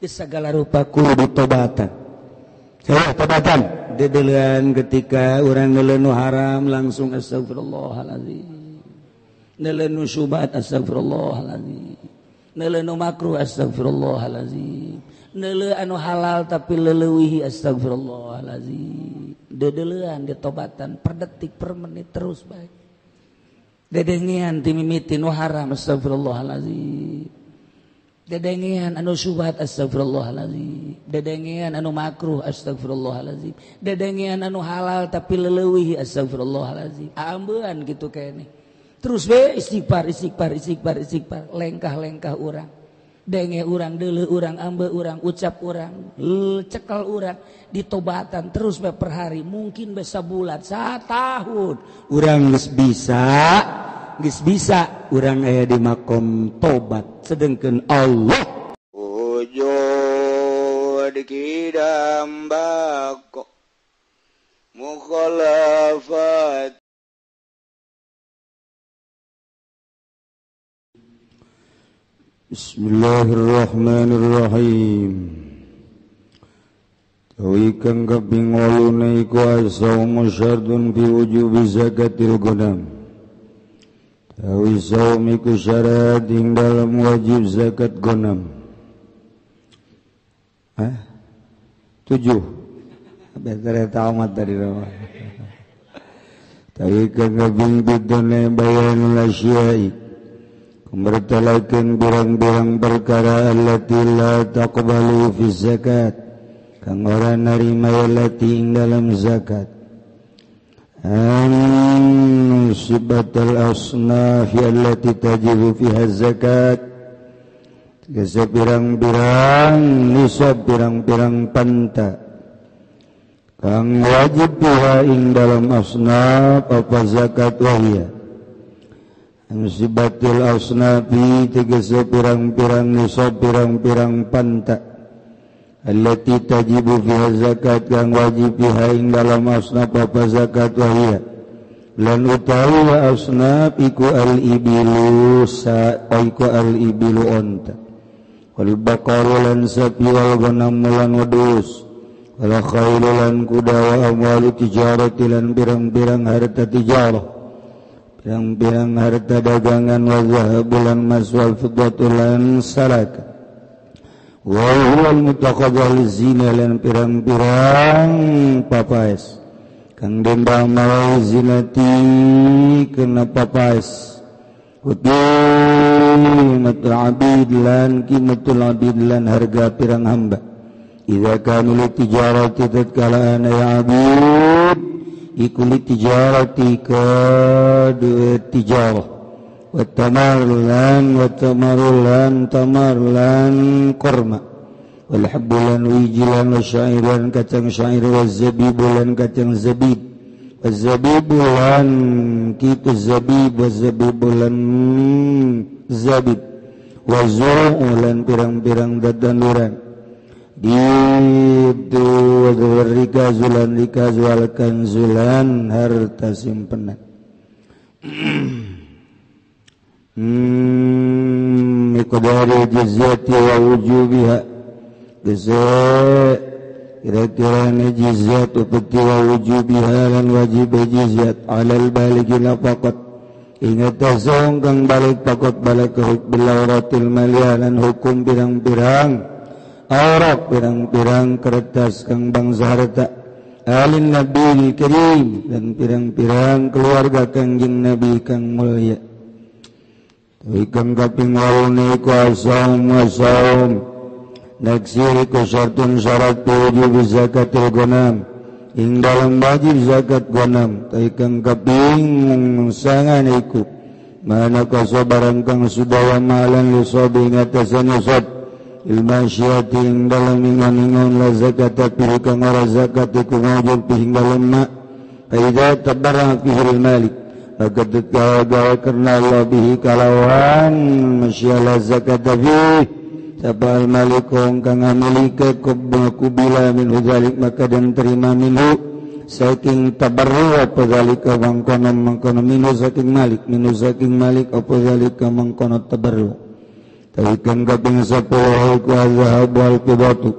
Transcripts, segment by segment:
segala rupa kudu ditobatan. Saya tobatan dedelan ketika orang nelenu haram langsung astagfirullahaladzim, nelenu syubhat astagfirullahaladzim, nelenu makruh astagfirullahaladzim, nele anu halal tapi leleuwih astagfirullahaladzim. Dedelan ditobatan per detik per menit terus baik. Dedengian timimiti nu haram astagfirullahaladzim, dedengian anu syubhat astagfirullahaladzim, dedengian anu makruh astagfirullahaladzim, dedengian anu halal tapi leleuwih astagfirullahaladzim. Aambeun gitu kene. Terus we istighfar, lengkah-lengkah urang. Denge urang, deuleu urang, ambe urang, ucap urang, cekal urang, ditobatan terus we per hari, mungkin be sabulan, satahun. Urang geus bisa urang aya di makom tobat sedengkeun Allah wujud kidam bako mukhalafat. Bismillahirrahmanirrahim. Tawikan kaping 8 iku as-saumu syartun fi wujubi zakatil ghanam. Tawi saum iku syarat ing dalam wajib zakat ghanam. 7. Betul tamat dari rumah. Tawikan kaping 7 bayanul asyai. Membertalakan birang-birang perkara allati la taqbalu fi zakat kang ora narima allati ing dalam zakat. Sibatul asnaf allati tajibu fiha zakat. Kesa pirang-pirang nisab pirang-pirang panta kang wajib fiha ing dalam asnaf apa zakat wahya. Musibatil asnafi tegese pirang-pirang nisab pirang-pirang panta allati tajibu fiha zakat kang wajib fiha ing dalam asnaf apa zakat wahya lan utawi asnaf iku al-ibilu iku al-ibilu onta wal baqaru lan sapi wal ghanam lan wadus wal khailu lan kuda wa amwalu tijarati lan pirang-pirang harta tijarah pirang-pirang harta dagangan wa zahabulan mas wal fiddatulan salaka wa huwal mutaqabbal zina lan pirang-pirang papaes kang dembah mawa zinati kena papaes qimatul abid lan qimatul abid lan harga pirang hamba idza kanu litijarati tatkala ana ya abid ikuli tijarati kedua tijarah wa tamarlan korma wal habbulan wijilan wa syairan kacang syair wa zabibulan kacang zabib wa zabibulan kitu zabib wa zabibulan zabib wa zu'ulan pirang-pirang dadanduran itu rikazulan rikazualkan zulan harta simpenan miqdari jizyati wa wujubiha kira-kira jizyat upeti wa wujubiha lan wajib jizyat alal baligi lafaqat ingat tasong kang balik pakot balik ke bilauratil malianan hukum pirang-pirang aurat pirang-pirang kertas kang bangsa harta alin nabi karim dan pirang-pirang keluarga kangjeng nabi kang mulia. Tapi kang kaping 8 iku asaum naksiri ku syartun syarat wujub zakatil ghanam ing dalam wajib zakat ghanam. Tapi kang kaping 9 iku mana kasabaran kang sudah malan lisobi ngatasan usab ilmasyati ing dalam ingon-ingon la zakat pilih kang ora zakat iku wajib ing dalam ma faida tabarra fihil malik maka gawa karena Allah bihi kalawan masyala zakat fi sabal malikong kang amilika kubila min hudalik maka dan terima minhu saking tabarru apa zalika mangkono minhu saking malik apa zalika mangkono tabarru. Tawikan kaping 10 ku azhab wal qibatu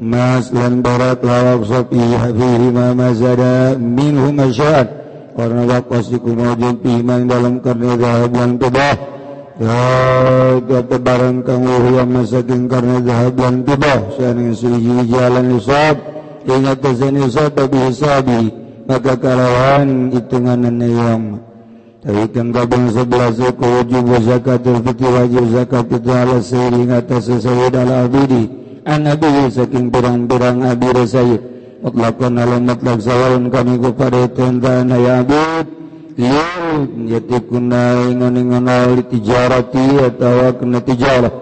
mas lan barat lawak sopi hafihi ma mazada minhu masyad karena wakwas dikumajun pihimang dalam karena zahab lan qibah kata barang kang yang masakin karena zahab lan qibah saning suji jalan nisab ingat tasan nisab tapi hisabi maka kalawan hitungan yang tawikan kaping 11 ku wujub zakatul fitri wajib zakat itu ala seiring atas sesayyid ala abidi an abidi saking pirang-pirang abid sayyid mutlaqan ala mutlaq sawalun kami kepada tentang ya abid liun yatikuna ingon-ingon awli tijarati atau kena tijarah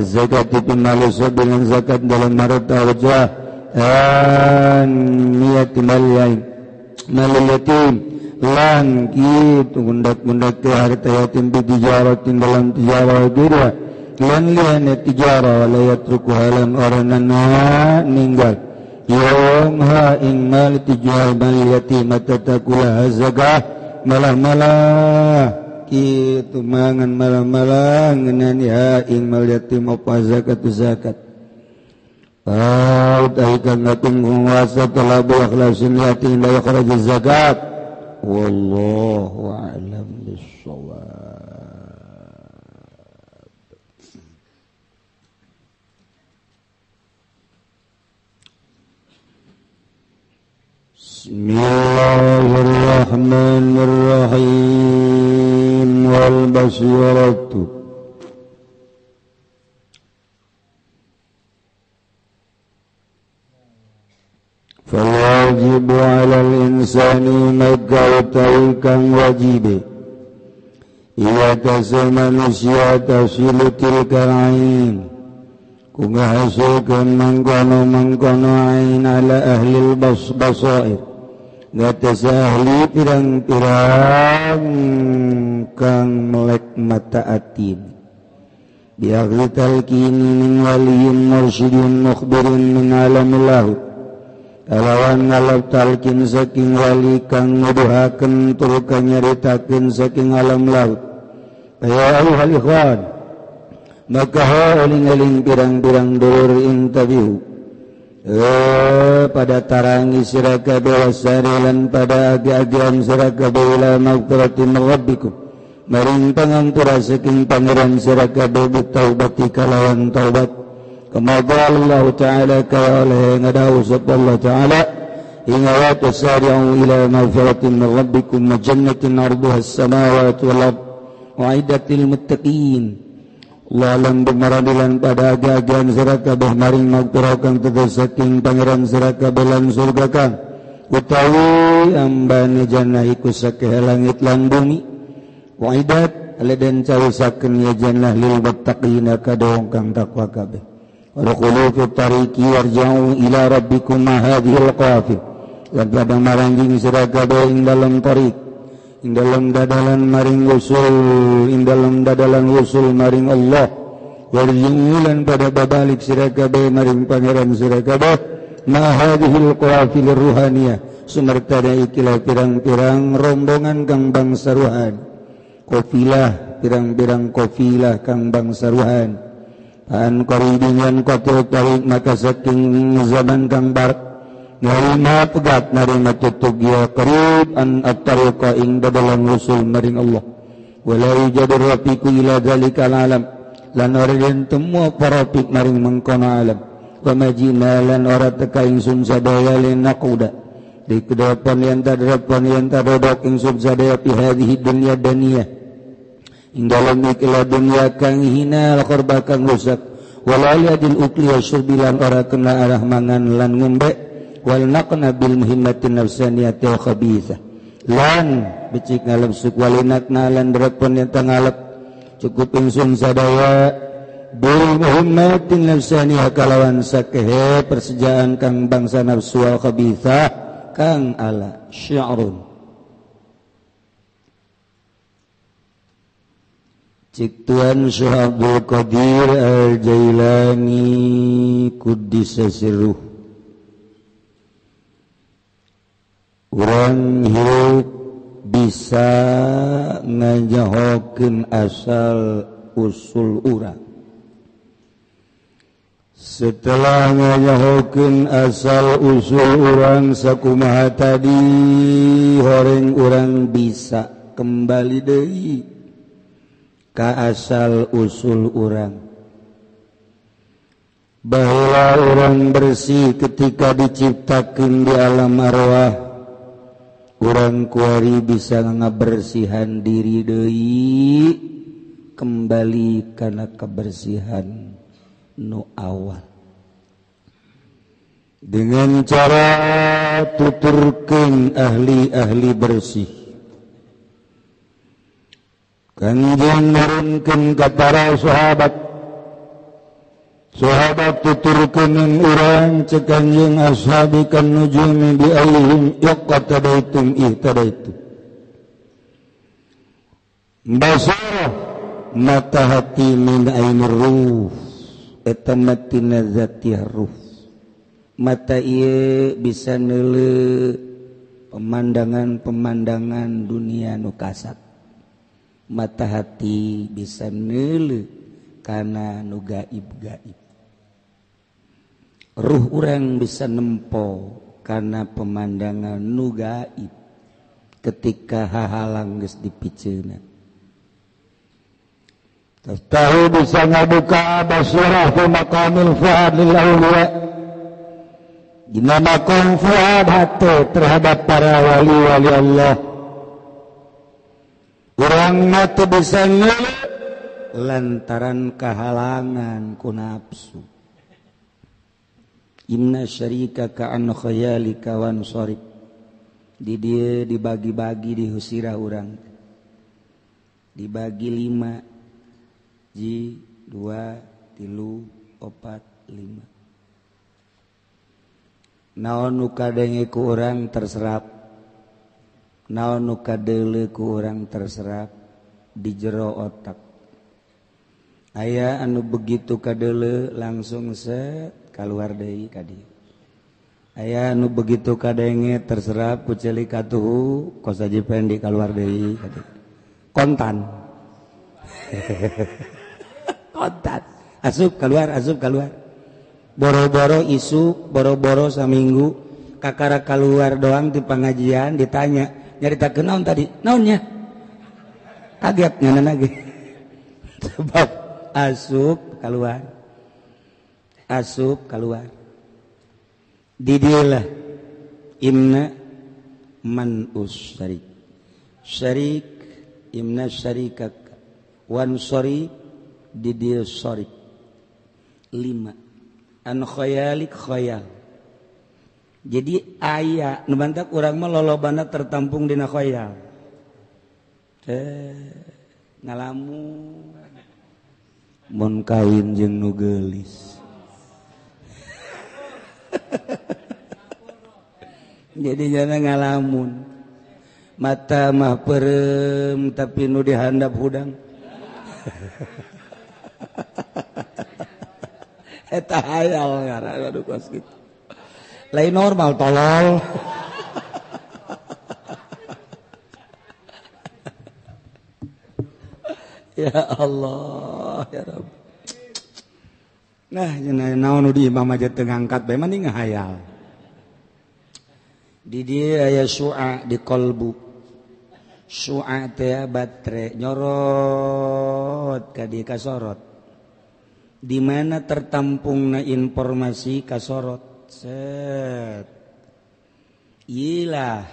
zakat itu malusah dengan zakat dalam marata wajah dan niat mal yatim lan kitu gundak-gundak ke harta yatim bi tijaratin dalam tijarah juga lan liane tijarah la yatruku halan oranana ninggal yang ha ing mal tijarah mal yatim tatakula zakah malah kitu mangan malah ngenani ha ing mal yatim apa zakat aikan ngatung nguasa telah akhlasin yatim la yakhraj zakat wallahu a'lam bissawab. Bismillahirrahmanirrahim wal basyiratu فالواجب على الإنسان مكة kang wajib ia tasal manusia tasilu tilkal ain ku ngahasilkan mangkono ain ala ahli basair ngatas ahli pirang-pirang kang melek mata atin biagli talqini min waliyin mursyidin mukhbirin min alamil lahut kalawan ngalap talqin saking wali kang nuduhaken tur kang nyaritakeun saking alam laut ya ayyuhal ikhwan maka haling-haling pirang-pirang dulur intabihu pada tarangi sira kabeh wasarilan pada agi-agian sira kabeh ila maghfiratin rabbikum maring pangampura saking pangeran sira kabeh bitaubati kalawan taubat kama Allah Ta'ala kawaleh ngadawu sabda Allah Ta'ala inga wa tasari'u ila maghfiratin min rabbikum wa jannatin arduha as-samawati wal ard wa'idatil muttaqin Allah alam bermaradilan pada aga-agaan sirakabeh maring magpurakan tegasaking pangeran sirakabeh lan surga kang utawi ambane jannah iku sakeh langit lan bumi wa'idat aladan cawisaken ya jannah lil muttaqina kadong kang takwa kabeh Wadkhulu fi tariqi warja'u ila rabbikum ma hadhil qafil lan padang maranjing sira kabeh ing dalam tariq ing dalam dadalan maring usul ing dalam dadalan usul maring Allah warji'u lan pada babalik sira kabeh maring pangeran sira kabeh ma hadhil qafil ruhaniyah sumertada ikilah pirang-pirang rombongan kang bangsa ruhan qafilah pirang-pirang qafilah kang bangsa ruhan an qaribinyan qatil tariq maka saking zaman kang barat narima pegat narima tutug ya qarib an at-tariqa ing dadalan usul maring Allah wala yajadur rafiqu ila dzalikal alam lan ora temu parapik maring mengkono alam wa majina lan ora teka ingsun sadaya lin naquda di kedepan yang tadarapan yang tadodok ingsun sadaya fi hadhihi dunya daniyah ing dalam ikilah dunia kang hina al-qurba kang rusak wala yadil ukli syurbilan ora kena arah mangan lan ngombe wal naqna bil muhimmatin nafsaniyati khabithah lan becik ngalap suk walinat nalan derepon yang tangalap cukup ingsun sadaya bil muhimmatin nafsaniyah kalawan sakehe persejaan kang bangsa nafsu al khabithah kang ala syi'run cik Tuan Syekh Abdul Qadir Al-Jailani Kuddisa Sirruh urang hirup bisa ngajahokeun asal usul urang setelah nganyahokeun asal usul urang sakumaha tadi horeng urang bisa kembali deui ka asal usul urang bahwa urang bersih ketika diciptakeun di alam arwah urang kuari bisa ngabersihan diri deui kembali kana kebersihan nu awal dengan cara tuturkeun ahli-ahli bersih kanjeng nurunkeun ka para sahabat tuturkeun urang cek kanjeng ashabi kan nujumi bi ayyihim yaqtadaitum ihtadaitum basara mata hati min ainur ruh eta matina zatih ruh mata ieu bisa neuleuh pemandangan-pemandangan dunia nu kasat mata hati bisa neuleuh kana nu gaib-gaib ruh urang bisa nempo kana pemandangan nu gaib ketika hahalang geus dipiceuna tahu bisa ngabuka basirah fi maqamil fuad lil awliya dina maqam fuad hate terhadap para wali-wali Allah urang mah teu bisa ngeuleuh lantaran kahalangan ku nafsu inna syarika ka an khayalika wan sarif di dieu dibagi-bagi dihusirah urang dibagi 5 ji 2 3 4 5 naon nu kadenge ku urang terserap naon nu kadeuleu ku urang terserap di jero otak aya anu begitu kadeuleu langsung set kaluar deui ka dieu aya anu begitu kadenge terserap ku ceuli katuhu kos aji pendi kaluar deui ka dieu kontan kontan asup keluar boro-boro isu boro-boro saminggu kakara keluar doang di pengajian ditanya nyaritakeun naon tadi naonnya kaget nganana ge sebab asup keluar di dieu lah imna man usyarik syarik imna syarikak wan sorry di dieu sorry 5 an khayalik khayal jadi aya nu bantak urang mah lolobana tertampung dina khayal ngalamun mun kawin jeung nu geulis jadi jangan ngalamun mata mah perem tapi nu dihandap hudang eta hayal ngaranna aduh kos kitu lain normal tolol ya Allah ya Rabb nah cenah naon nu di imam aja teu ngangkat bae mending ngahayal di dieu aya syu'a di qalbu syu'a teh batre nyorot ka dieu kasorot di mana tertampungna informasi kasorot set iyalah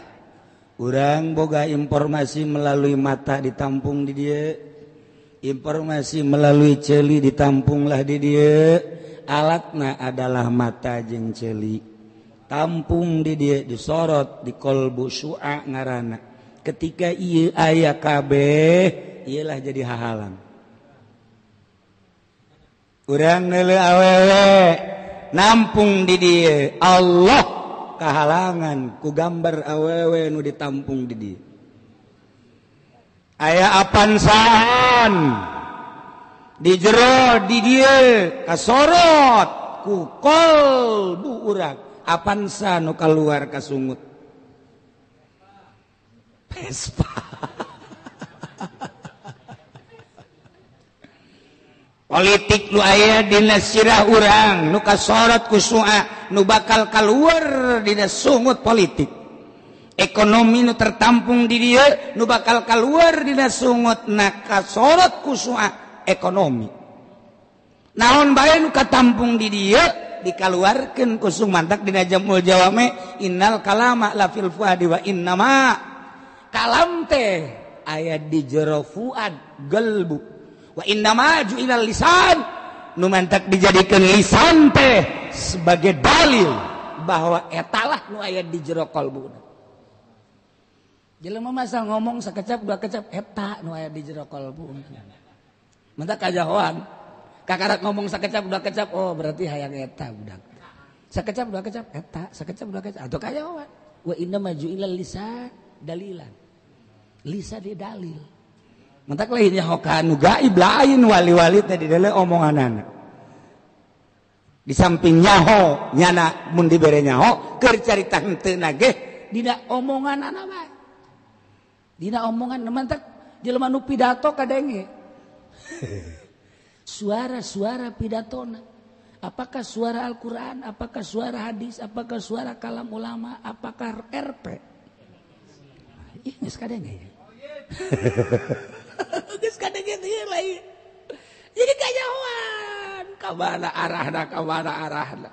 urang boga informasi melalui mata ditampung di dieu informasi melalui ceuli ditampunglah di dieu alatna adalah mata jeung ceuli tampung di dieu disorot di qalbu syu'a ngaranna ketika ieu aya kabeh iyalah jadi hahalang urang neuleuh awewe nampung di dieu Allah kahalangan ku gambar awewe nu ditampung di dieu aya apansan di jero di dieu kasorot ku qalbu urang apansa nu kaluar ka sungut Vespa politik nu aya dina sirah urang nu kasorot ku su'a nu bakal kaluar dina sungut politik ekonomi nu tertampung di dieu nu bakal kaluar dina sungut na kasorot ku su'a ekonomi naon bae nu katampung di dieu dikaluarkeun ku sumantak dina jamul jawame innal kalama la fil fuadi wa innama kalam teh aya di jero fuad gelbu wa innama ju'ilal lisan nu mantak dijadikeun lisan teh sebagai dalil bahwa etalah nu aya di jero qalbuna. Jelema masa ngomong sakecap dua kecap eta nu aya di jero qalbuna. Mantak kajahoan kakarak ngomong sakecap dua kecap oh berarti hayang eta budak. Sakecap dua kecap eta, sakecap dua kecap atuh kajahoan. Wa innama ju'ilal lisan dalilan. Lisan di dalil. Mantak lain nyahokan nu gaib lain wali-wali teh di dalam omonganana. Di samping nyaho nyana mun dibere nyaho keur carita henteu na ge dina omonganana bae. Dina omongan mantak jelema nu pidato kadenge. Suara-suara pidatona. Apakah suara Al-Qur'an, apakah suara hadis, apakah suara kalam ulama, apakah RP? Ih geus kadenge. Geus kadenge teh lain. Jadi kajahoan kamana arahna.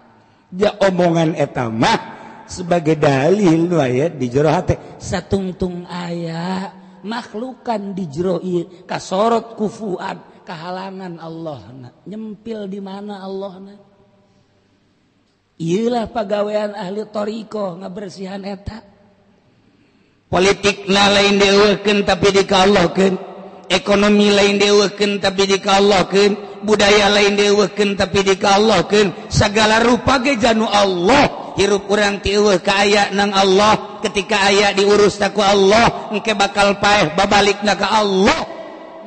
Ja omongan eta mah sebagai dalil nu aya di jero hate satungtung aya makhlukan di jero ieu kasorot ku fuad kahalangan Allahna nyempil di mana Allahna. Ieulah pagawean ahli thariqah ngabersihan eta. Politik lain dieukeun tapi dikaallahkeun, ekonomi lain dieukeun tapi dikaallahkeun, budaya lain dieukeun tapi dikaallahkeun, sagala rupa ge janu Allah. Hirup urang ti eueuh ka aya nang Allah, ketika aya diurus ku Allah, engke bakal paeh babalikna ka Allah.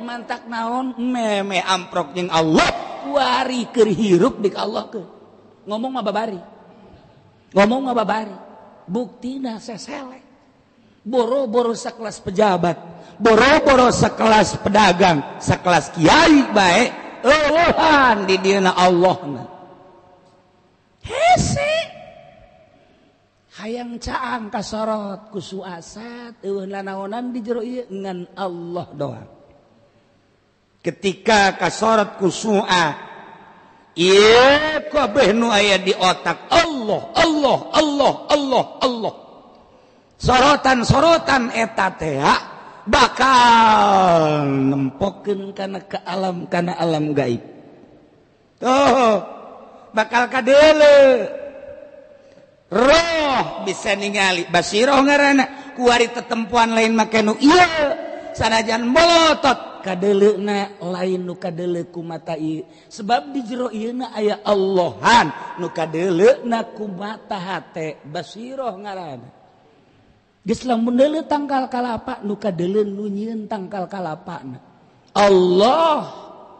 Mantak naon meme amprok jeung Allah, wari keur hirup dik Allah keun. Ngomong mah babari. Buktina sesele. Boro-boro sakelas pejabat, boro-boro sakelas pedagang, sakelas kiai bae eueuhan di dieuna Allahna. Hese hayang caang kasorot ku suasat eueuh naonan di jero ieu ngan Allah doang. Ketika kasorot ku su'a ieu kabeh nu aya di otak Allah. Sorotan eta teh bakal nempokeun kana alam gaib. Tuh bakal kadeuleu. Roh bisa ningali basiroh ngaranna ku ari tetempuan lain make nu ieu sanajan molotot kadeleuna lain nu kadeuleu ku mata ieu sebab di jero ieuna aya Allahan nu kadeleuna ku mata hate basiroh ngaranna. Geus lamun deuleu tangkal kalapa nu kadeuleu nu nyieun tangkal kalapana. Allah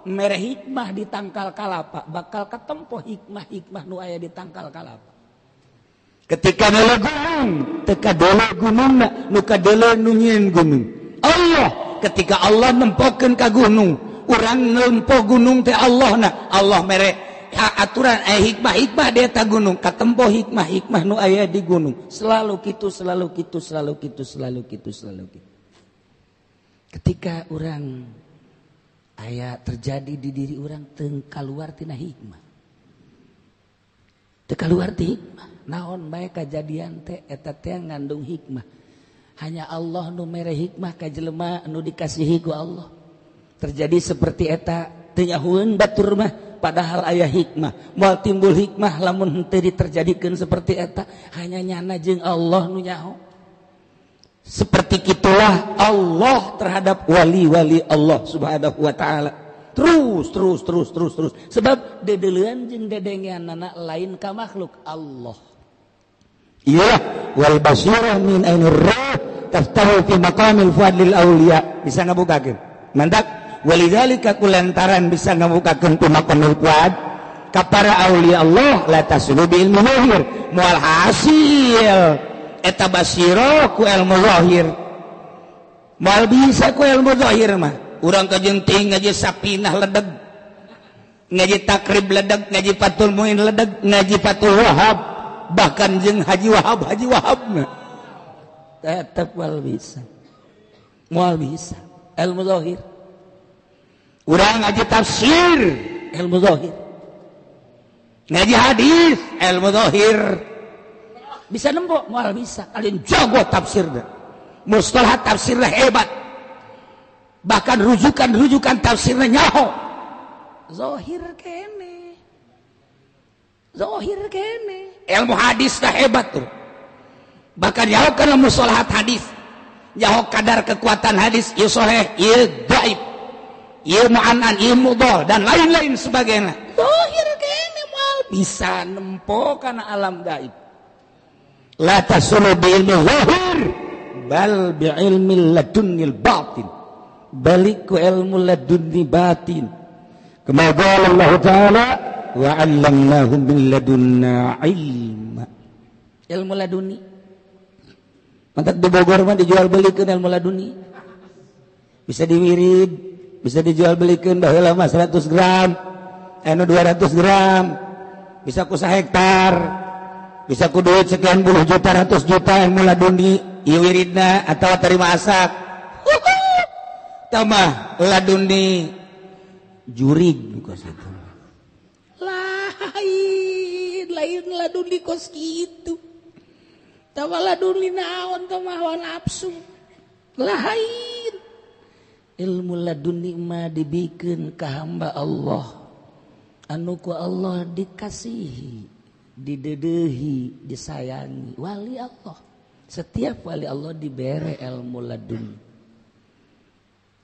mere hikmah di tangkal kalapa bakal katempo hikmah nu aya di tangkal kalapa. Ketika neuleuh gunung teu kadeuleu gunungna nu kadeuleu nu nyieun gunung. Allah ketika Allah nempokeun ka gunung, urang nempo gunung teh Allahna, Allah mere aturan hikmah di eta gunung katempo hikmah nu aya di gunung selalu kitu. Ketika urang aya terjadi di diri urang teu kaluar tina hikmah. Teu kaluar ti hikmah. Naon bae kajadian teh eta teh ngandung hikmah. Hanya Allah nu mere hikmah ka jelema nu dikasihi ku Allah. Terjadi seperti eta teu nyahueun batur mah padahal aya hikmah. Moal timbul hikmah lamun henteu diterjadikeun seperti eta hanya nyana jeung Allah nu nyaho. Seperti kitulah Allah terhadap wali-wali Allah Subhanahu wa taala. Terus. Sebab dedeleuan jeung dedengeanna lain ka makhluk Allah. Iya, wal basyirah min ainir ruh taftahu fi maqamil fuadlil auliya. Bisa ngabukakeun. Mantap. Walidzalika kulantaran bisa ngabukakeun tu maqamul fuad ka para aulia Allah la tasulu bi ilmu zahir moal hasil eta basiro ku ilmu zahir moal bisa ku ilmu zahir mah urang kajenting aja sapinah ledeg ngaji takrib ledeg, ngaji Fathul Muin ledeg, ngaji Fathul Wahab, bahkan jeung Haji Wahab tetap moal bisa ilmu zahir. Urang ngaji tafsir ilmu zahir, ngaji hadis ilmu zahir, bisa nembok moal bisa. Kalian jago tafsir dah, mustalah tafsirnya hebat, bahkan rujukan tafsirnya nyaho. Zahir kene ilmu hadis dah hebat tuh, bahkan nyaho kana mustalahat hadis, nyaho kadar kekuatan hadis, ieu sahih, ieu dhaif, ieu mu'annan, ieu mudhal dan lain-lain sebagainya. Zahir kene moal bisa nempo kana alam gaib. La tasulu bi ilmi zahir bal bi ilmi ladunnil batin, balik ku ilmu ladunni batin. Kama qala Allah Ta'ala wa 'allamnahu min ladunna ilma. Ilmu laduni mantap di Bogor mah dijual belikeun ilmu laduni, bisa diwirid, bisa dijual belikeun baheula mah 100 gram, anu 200 gram, bisa ku 1 hektar, bisa ku duit sekian puluh juta, 100 juta ilmu laduni, ieu wiridna atawa tarima asak. Tambah laduni jurig kos itu. Lain laduni kos kitu. Tambah laduni naon tambah hawa nafsu. Lain. Ilmu laduni mah dibikeun ka hamba Allah. Anu ku Allah dikasihi, didedeuhi, disayangi, wali Allah. Setiap wali Allah dibere ilmu laduni.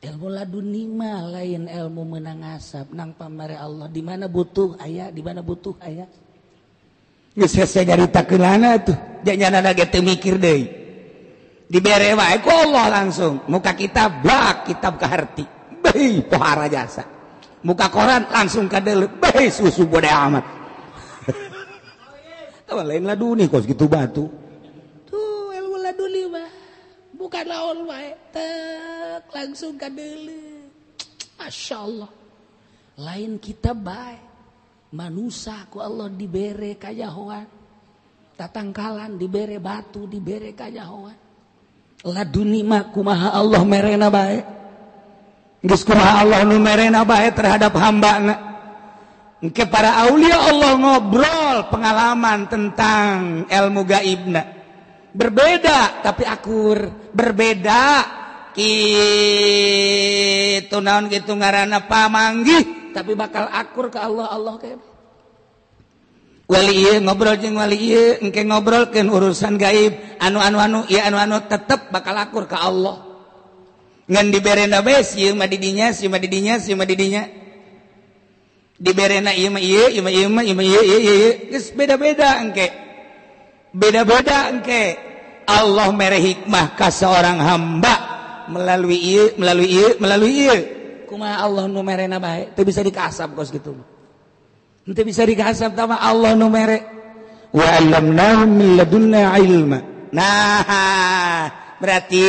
Ilmu laduni mah lain ilmu menang asap, nang pamere Allah. Di mana butuh aya, di mana butuh aya. Geus hese nyaritakeunana tuh, janyana ge teu mikir deui. Dibere wae ku Allah langsung. Muka kitab blak, kitab ka harti. Beuh pohara jasa. Muka koran langsung ka deuleu. Beuh susu bode amat. Tahu lain laduni kos gitu batu. Tuh ilmu laduni mah bukan lawan wae, tek langsung ka deuleu. Masyaallah. Lain kitab bae. Manusia ku Allah dibere kajahoan. Tatangkalan dibere batu, dibere kajahoan. Laduni mah kumaha Allah merena bae. Geus kumaha Allah nu merena bae terhadap hambana. Engke para aulia Allah ngobrol pengalaman tentang ilmu gaibna. Berbeda tapi akur, berbeda kitu naon kitu ngaranna pamanggih tapi bakal akur ke Allah kene. Wali ieu ngobrol jeung wali ieu engke ngobrolkeun urusan gaib anu tetep bakal akur ka Allah. Ngan diberena bae ieu mah di dinya, si mah di dinya, si mah di dinya. Diberena ieu mah ieu, ieu mah ieu. Geus beda-beda engke. Beda-beda engke. Allah mere hikmah ka seorang hamba melalui ieu. Kumaha Allah nu merena bae teu bisa dikasab kos kitu. Henteu bisa dikasab tama Allah nu mere. Wa 'allamnahu min ladunna ilma. Nah, berarti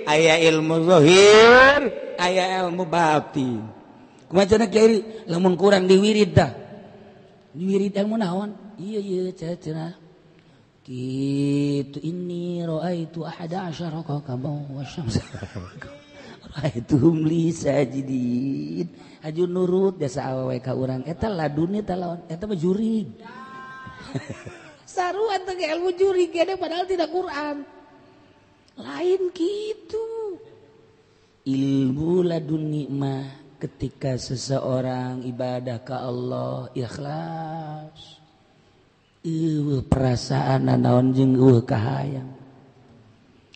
aya ilmu zahir, aya ilmu batin. Kumaha cenah kiai lamun kurang diwirid dah. Diwirid ilmu naon? Ieu cenah. Kitu inni raaitu 11 kawkaban wasyamsa. Raaituhum li sajidin. Aju nurut jasa awewe ka urang eta laduni eta lawan eta mah jurig. Saruan teh ilmu jurig gede padahal tidak Quran. Lain gitu. Ilmu laduni mah ketika seseorang ibadah ka Allah ikhlas. Perasaan naon jeung kahayang.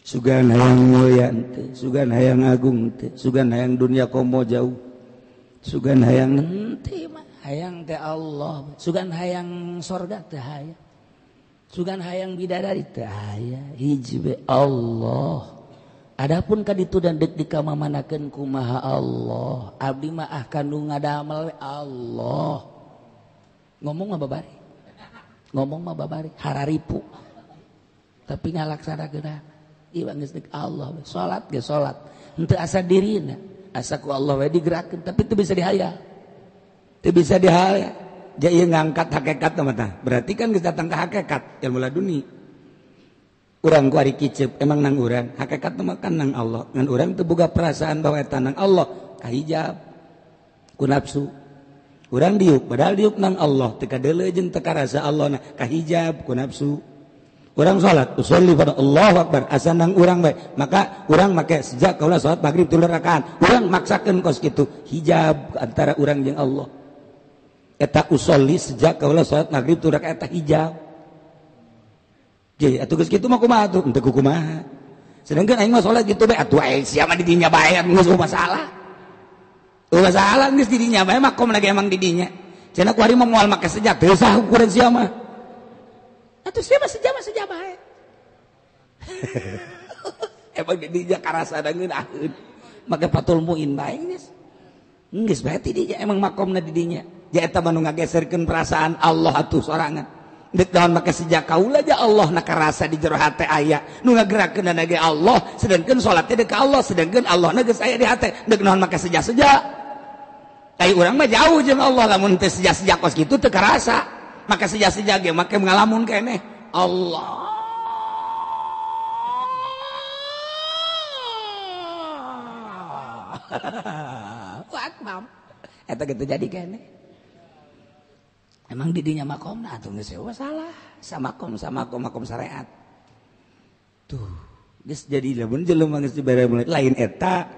Sugan hayang mulia teh, sugan hayang agung teh, sugan hayang dunia komo jauh. Sugan hayang henteu mah, hayang teh Allah, sugan hayang sorga teh hayang. Sugan hayang bidadari teh aya, hiji we Allah. Adapun ka ditu dan deuk dikamamanakeun kumaha Allah. Abdi mah kanu ngadamel we Allah. Ngomong mah babari, hararipu. Tapi ngalaksanakeun ieu geus deuk Allah we. Salat ge salat. Henteu asa dirina, asa ku Allah we digerakkeun tapi teu bisa dihayal. teu bisa dihal ya. Jadi ngangkat hakikat mah berarti kan geus datang ke hakikat ilmu laduni. Urang ku ari kicep emang nang urang, hakikat mah kan nang Allah. Ngan urang teu boga perasaan bahwa eta nang Allah, kahijab ku nafsu. Urang diuk padahal diuk nang Allah, teu kadeuleu jeung teu karasa Allah na kahijab ku nafsu. Urang salat, usolli pada Allahu Akbar, asa nang urang bae. Maka urang make sejak kaula salat maghrib 3 rakaat. Urang maksakeun kos kitu, hijab antara urang jeung Allah. Eta usolli sejak kaula salat maghrib 3 rakaat eta hijab. Jadi atuh geus kitu mah kumaha atuh? Henteu kumaha. Sedangkan aing mah salat kitu bae atuh aing sia mah di dinya bae geus masalah. Masalah geus di dinya bae makom lagi emang di dinya. Cenah ku ari mah moal make sejak teu sah ukuran sia mah. Atuh sia mah sejak bae. Emang di dinya karasa da ngeunaheun. Make patul muin bae geus. Geus bae di dinya emang makomna di dinya. Ja eta mah nu ngageserkeun perasaan Allah atuh sorangan. Dek daun make sejak kaula aja Allah nak rasa di jero hate aya nu ngagerakeun ge Allah sedangkeun salat teh ka Allah sedangkeun Allah na geus aya di hate dek naon make sejak kai urang mah jauh jeung Allah lamun teu sejak kos kitu teu karasa make sejak ge make ngalamun keneh Allah Akbar eta kitu jadi keneh. Emang didinya makomna atuh geus salah sama makom syariat. Tuh, geus jadi lamun jelema geus dibere mulai lain eta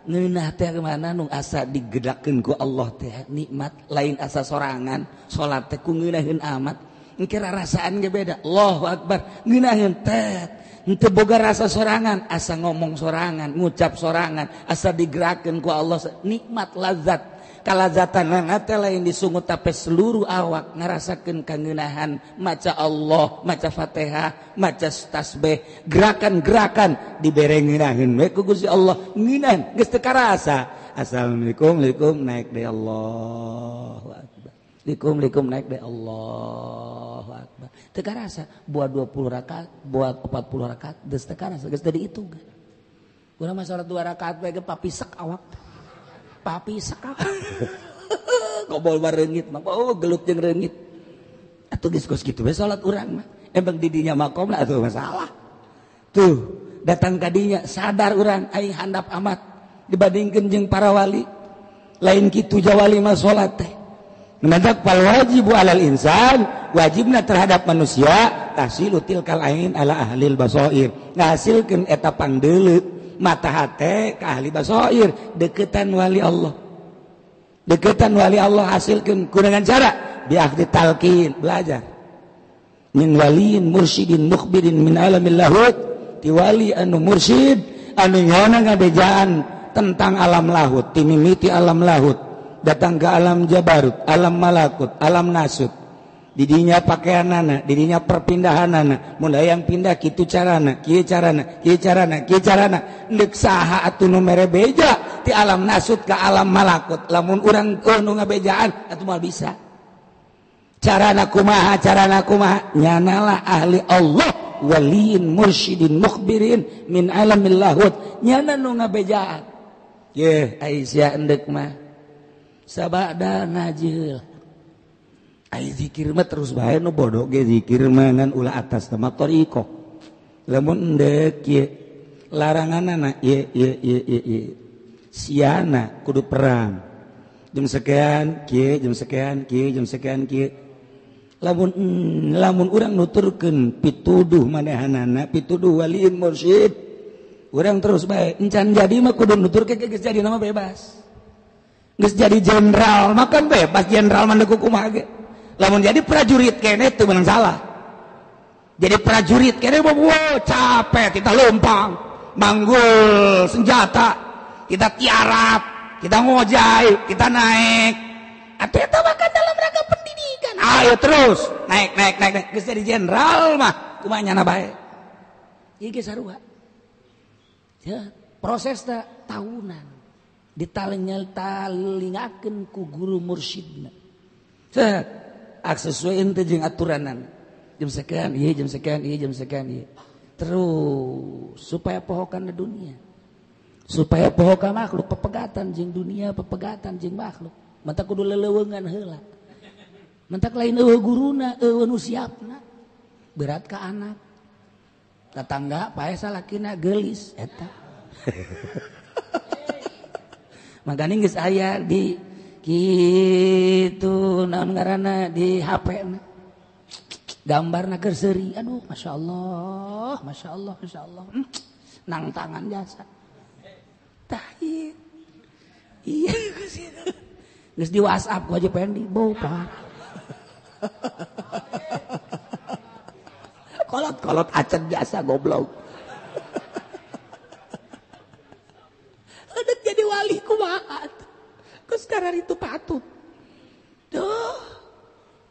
ngeunah teh mana nu asa digedakeun ku Allah teh nikmat lain asa sorangan salat teh ku ngeunaheun amat engke rasaan ge beda. Allahu Akbar ngeunaheun teh henteu boga rasa sorangan asa ngomong sorangan ngucap sorangan asa digerakeun ku Allah nikmat lazat kalazatan teh lain disungut tapi seluruh awak ngarasakeun kangeunahan maca Allah, maca Fatihah, maca tasbih, gerakan-gerakan dibere ngeunaheun we ku Gusti Allah, ngeunaheun geus teu karasa. Assalamualaikum naik deui Allahu Akbar. Assalamualaikum naik deui Allahu Akbar. Teu karasa buat 20 rakaat, buat 40 rakaat geus teu karasa, geus teu dihitung. Urang mah salat 2 rakaat we ge papisek awak. Papi sakak gobol bareungit mah oh gelut jeung reungit atuh geus kos kitu we salat urang mah emang di dinya makomna atuh masalah tuh datang ka dinya sadar urang aing handap amat dibandingkeun jeung para wali lain kitu jawali mah salat teh menadak fal wajibu alal insan wajibna terhadap manusia tahsilu tilkal ain ala ahlil basair ngahasilkeun eta pangdeuleu mata hate ke ahli basair deketan wali Allah hasilkan dengan cara biakhdi talqin belajar min waliin mursyidin mukhbirin min alamil lahut ti wali anu mursyid anu nyana ngadejaan tentang alam lahut timimiti alam lahut datang ke alam jabarut alam malakut alam nasut didinya pakaianana didinya perpindahanana mun hayang pindah kitu carana kieu carana neuk saha atuh nu mere beja ti alam nasut ka alam malakut lamun urang nu ngabejaan atuh moal bisa carana kumaha nyanalah ahli Allah waliin mursyidin mukhbirin min alamil lahut nyana nu ngabejaan ye Aisyah endek mah sabada najil ai zikir mah terus bae nu bodoh ge zikir mah ngan ulah atas nama thariqah lamun endek ye laranganna ye siana kudu perang jam sekian kieu jam sekian kieu lamun urang nuturkeun pituduh manehanana pituduh waliin mursyid urang terus bae encan jadi mah kudu nuturkeun geus jadi nama bebas geus jadi jenderal mah kan bebas jenderal mah deuk kumaha ge lamun jadi prajurit kene itu menang salah jadi prajurit kene wow capek kita lompang manggul senjata kita tiarap kita ngojai kita naik atau itu bahkan dalam rangka pendidikan ayo terus naik geus jadi jenderal mah kumaha nyana bae ieu ge sarua ya prosesna tahunan ditalingakeun ku guru mursyidna set aksesueun teh jeung aturanan jam sekian ieu terus supaya pohokan dunia supaya pohokan makhluk pepegatan jeung dunia pepegatan jeung makhluk mentak kudu lelewengan heula. Mentak lain eueuh guruna, eueuh nu siapna. Berat ka anak. Tetangga pae salakina geulis eta. Makanya geus aya di kitu naon ngaranna di HP-na. Gambarna keur seuri. Aduh, masyaallah, masyaallah, masyaallah. Nang tangan jasa. Tah ieu. Iya geus ieu. Geus di WhatsApp ku aja Pendi, bopa. Kolot acen biasa goblok. Udah jadi wali kumaha. Geus sekarang itu patut. Duh.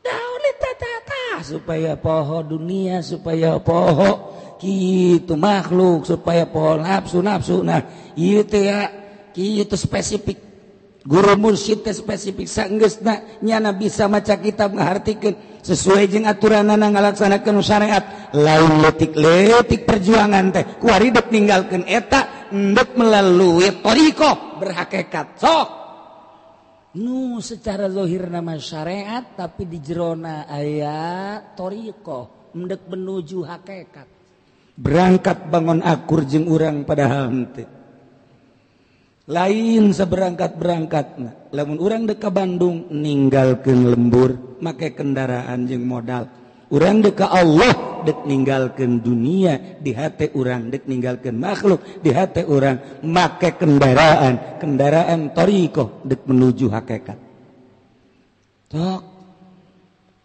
Daun tata supaya poho dunia, supaya poho kitu makhluk, supaya poho nafsu. Nah, ieu teh ya kitu spesifik. Guru mursyid teh spesifik saenggeusna nyana bisa maca kitab ngahartikeun sesuai jeung aturanana ngalaksanakeun syariat. Lain letik perjuangan teh kuari dek ninggalkeun eta endek melalui thariqah berhakikat. Sok nu secara zahir nama syariat tapi di jerona aya thariqah endek menuju hakikat. Berangkat bangun akur jeung urang padahal henteu. Lain seberangkat-berangkatna. Lamun urang dek ka Bandung ninggalkeun lembur, make kendaraan jeung modal. Urang dek ka Allah dek ninggalkeun dunia, di hate urang dek ninggalkeun makhluk, di hate urang make kendaraan thariqah dek menuju hakikat. Tok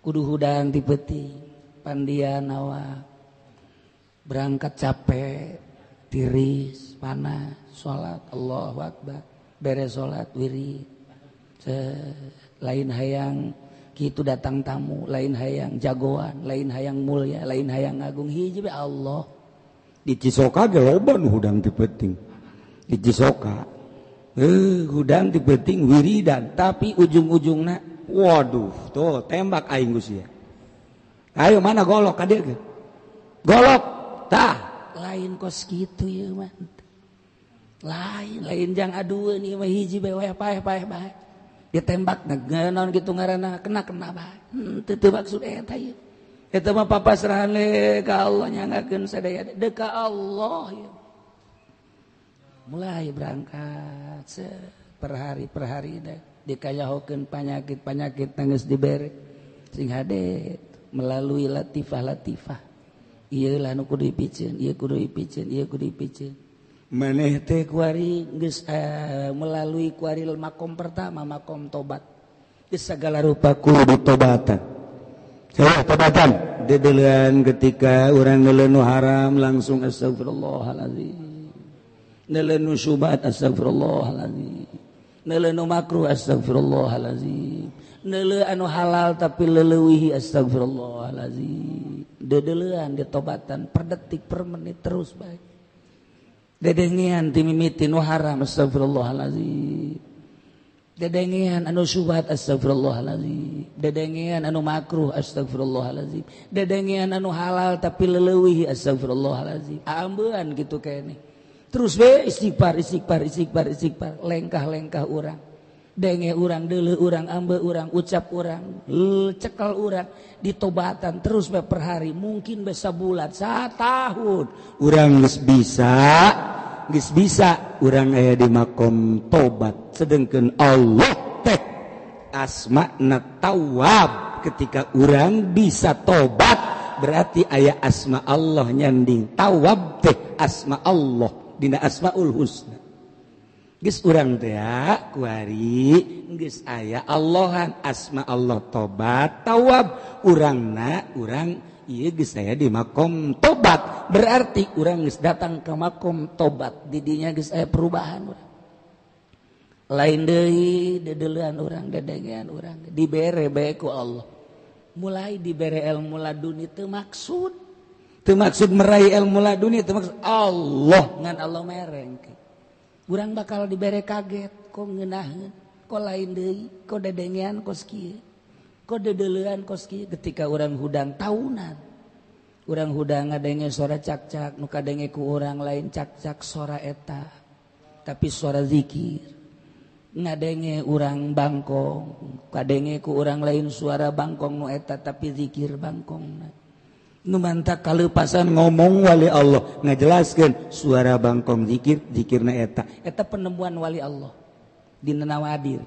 kudu hudang ti peuting, pandian awak. Berangkat capek, tiris, panas. Salat Allahu Akbar beres salat wirid lain hayang kitu datang tamu, lain hayang jagoan, lain hayang mulia, lain hayang agung hiji be Allah. Di Cisoka ge loba nu hudang ti peuting. Di Cisoka hudang ti peuting wiridan tapi ujung-ujungna waduh tuh tembak aing geus ya. Ayo mana golok ka dieu ge. Golok tah lain kos kitu ye mah. Lain jang adueun ieu mah hiji bae paeh bae. Ditembak naon kitu ngaranna kena bae. Teu maksud eta ieu. Eta mah papasrahan le ka Allah nyangakeun sadaya deuk ka Allah ieu. Mulai berangkat per hari dikayahokeun penyakit geus dibere sing hade melalui latifah. Ieu lah nu kudu dipicieun, ieu kudu dipicieun. Maneh teh kuari geus melalui kuari makom pertama, makom tobat. Geus sagala rupa kudu ditobatan. Salah tobatan dedeuleun ketika urang neuleun nu haram langsung astagfirullahalazim. Neuleun nu syubhat astagfirullahalazim. Neuleun nu makruh astagfirullahalazim. Neuleun anu halal tapi leuwih astagfirullahalazim. Dedeuleun ditobatan per detik per menit terus bae. Dedengian timimiti nu haram astagfirullahalazim. Dedengian anu syubhat astagfirullahalazim. Dedengian anu makruh astagfirullahalazim. Dedengian anu halal tapi leuwih astagfirullahalazim. Aambeun kitu keneh. Terus we istighfar, lengkah-lengkah urang. Denge urang, deuleu urang, ambe urang, ucap urang, cekel urang, ditobatan terus be per hari, mungkin be sabulan, satahun. Urang geus bisa urang aya di makom tobat. Sedengkeun Allah teh asmana Tawwab. Ketika urang bisa tobat berarti aya asma Allah nyanding. Tawwab teh asma Allah dina Asmaul Husna. Geus urang teh kuari geus aya Allahan asma Allah tobat Tawwab. Urangna urang ieu geus aya di makom tobat. Berarti urang geus datang ka makom tobat. Di dinya geus aya perubahan urang. Lain deui dedeleuan urang, dedengean urang dibere bae ku Allah. Mulai dibere ilmu laduni teu maksud meraih ilmu laduni, teu maksud Allah ngan Allah mereng. Urang bakal dibere kaget, kok ngeunaheun, kok lain deui, kok dedengean kos kieu, kok dedeleuan kos kieu. Ketika urang hudang tahunan, urang hudang ngadenge suara cak-cak, nu kadenge ku urang lain cak-cak suara eta, tapi suara zikir. ngadenge urang bangkong kadenge ku urang lain suara bangkong nu eta tapi zikir bangkongna nu mantap kaleupasan ngomong wali Allah ngajelaskeun suara bangkong zikirna eta penemuan wali Allah dina Nawadir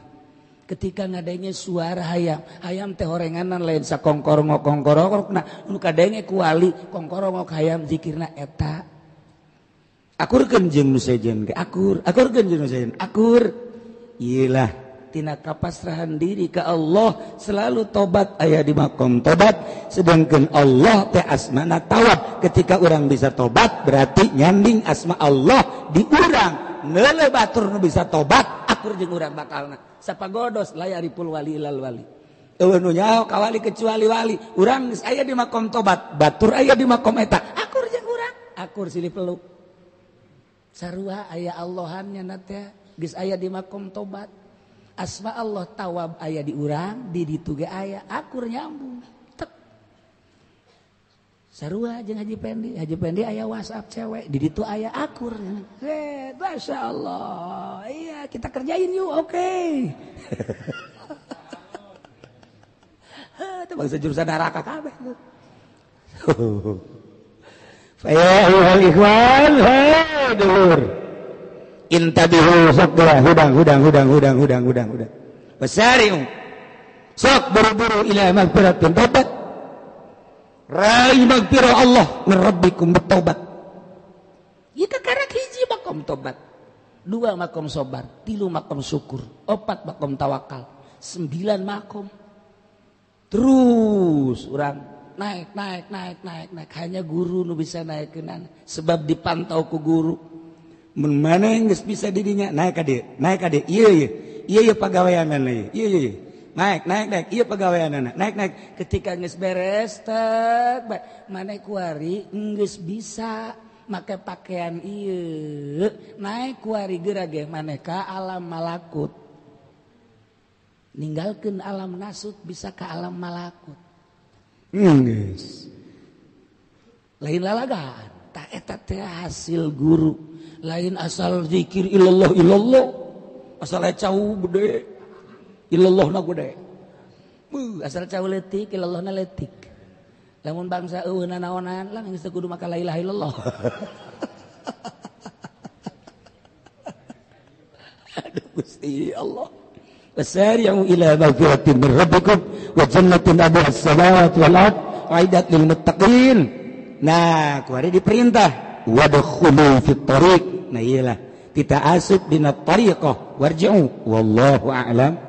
ketika ngadenge suara hayam teh horenganan lain sakongkorongok kongkorongokna nu kadenge ku wali kongkorongok hayam zikirna eta akurkeun jeung nu sejen ge akurkeun jeung nu sejen akur iyalah tina kapasrahan diri ke Allah selalu tobat aya di makom tobat sedangkan Allah teh asmana tawab ketika orang bisa tobat berarti nyanding asma Allah di urang neule batur nu bisa tobat akur jeung urang bakalna sapagodos layaripul wali ilal wali eueuh nu nyaho ka wali kecuali wali urang geus aya di makom tobat batur aya di makom eta akur jeung urang akur silih peluk sarua aya Allahannya na teh geus aya di makom tobat asma Allah tawab aya di urang di ditu ge aya akur nyambung tek sarua jeung Haji Pendi aya WhatsApp cewek di ditu aya akur masyaallah iya kita kerjain yuk oke teh bangsa jurusan neraka kabeh fa ya ayyuhal ikhwan hadur intabihu sok hudang basari'u sok buru-buru ila magfiratin tobat rai magfirah Allah min rabbikum bertobat kita karek hiji makom tobat 2 makom sobar 3 makom syukur 4 makom tawakal 9 makom terus urang naik hanya guru nu bisa naikeun sebab dipantau ku guru mun maneh geus bisa didinya naik ka dieu ieu pagaweanana ieu naik ieu pagaweanana naik ketika geus beres teh maneh kuari geus bisa make pakaian ieu naik kuari geura ge maneh ka alam malakut ninggalkeun alam nasut bisa ka alam malakut geus lain lalagaan ta eta teh hasil guru lain asal zikir illallah asal cau gede illallah na gede asal cau letik illallah na letik lamun bangsa eueuna naonan lang geus kudu maka la ilaha illallah aduh Gusti Allah wasari'u ila maghfiratin min rabbikum wa jannatin arduha as-samawati wal ard uiddat lil muttaqin nah kuari diperintah wadkhulu fit tariq nah iyalah kita asup dina tariqah warji'u wallahu a'lam